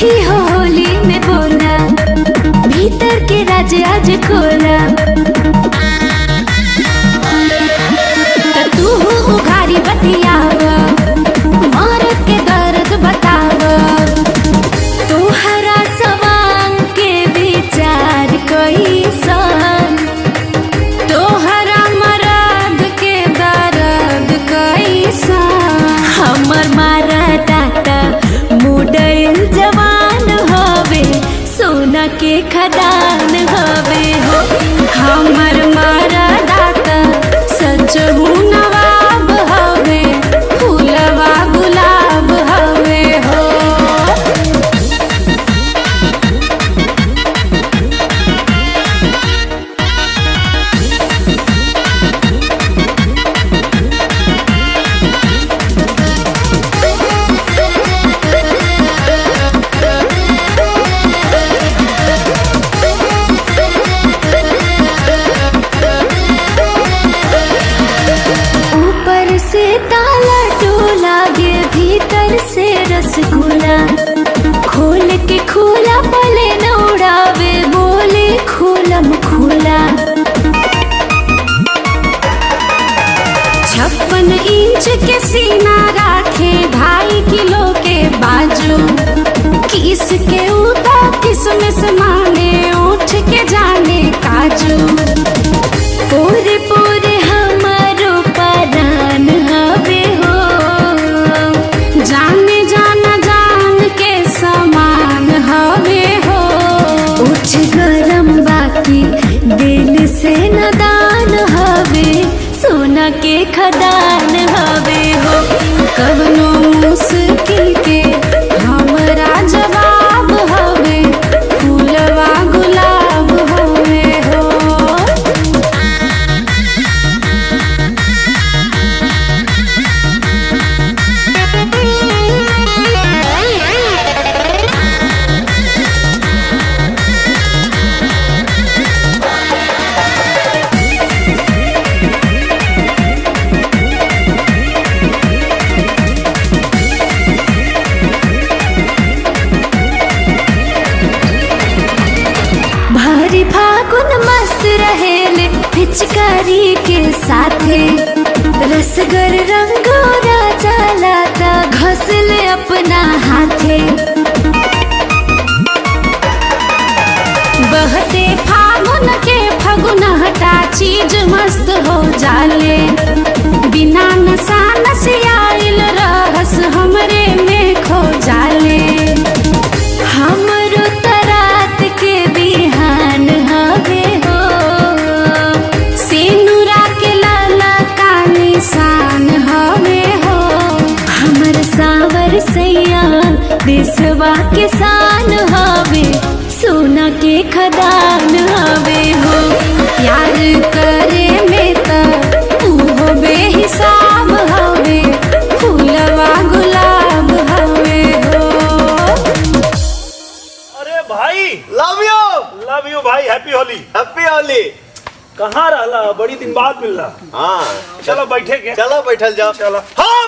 सखी हो होली में बोला, भीतर के राज आज खोला। तू उघारी बतियावा, मरद के दर्द बतावा। तोहरा सवांग के विचार कैसन, तोहरा मरद के दर्द कैसन। हमर मारा दाता मुडल जवान हवे, सोना के खदान हवे हो। हमर मारा दाता सचहु नवाब हवे, फूलवा गुलाब हवे हो। ऊपर से ताला टोला गे, भीतर से रसगुल्ला। खोल के खोला पले न उड़ावे, बोले खोलम खोला। 56 इंच के सीना राखे, 2.5 किलो के बाजू। किस के उता किसमिस माने, उठ के जाने काजू। पूरे पूरे हमारो परान हवे हो, जाने जाना जान के समान हवे हो। उठ गरम बाकी दिल से नदान हवे, सोना के खदान हवे हो। कवनो मुश्किल के हमरा जवाब हवे, फूलवा गुलाब हवे हो। भारी फागुन मस्त रहेले, पिचकारी के साथे। रसगर रंगोरा चलाता, घसले अपना हाथे। बहते फागुन के फगुनहटा, चीज मस्त हो जाले। बिना नशा नसियाइल रहस, हमरे में खो जाले। हमरो तरात के बिहान हवे हो, सिनुरा के लाला का निशान हवे हो। हमर सावर सैया देशवा के शान हवे, सोना के खदान हवे हो। प्यार करे में त तू हो बेहिसाब हवे, फूलवा गुलाब हवे हो। भाई लव यू भाई। हैप्पी होली। हैप्पी होली। कहाँ रहला, बड़ी दिन बाद मिलला। हाँ चलो बैठे के। चलो बैठल जाओ। चलो। हाँ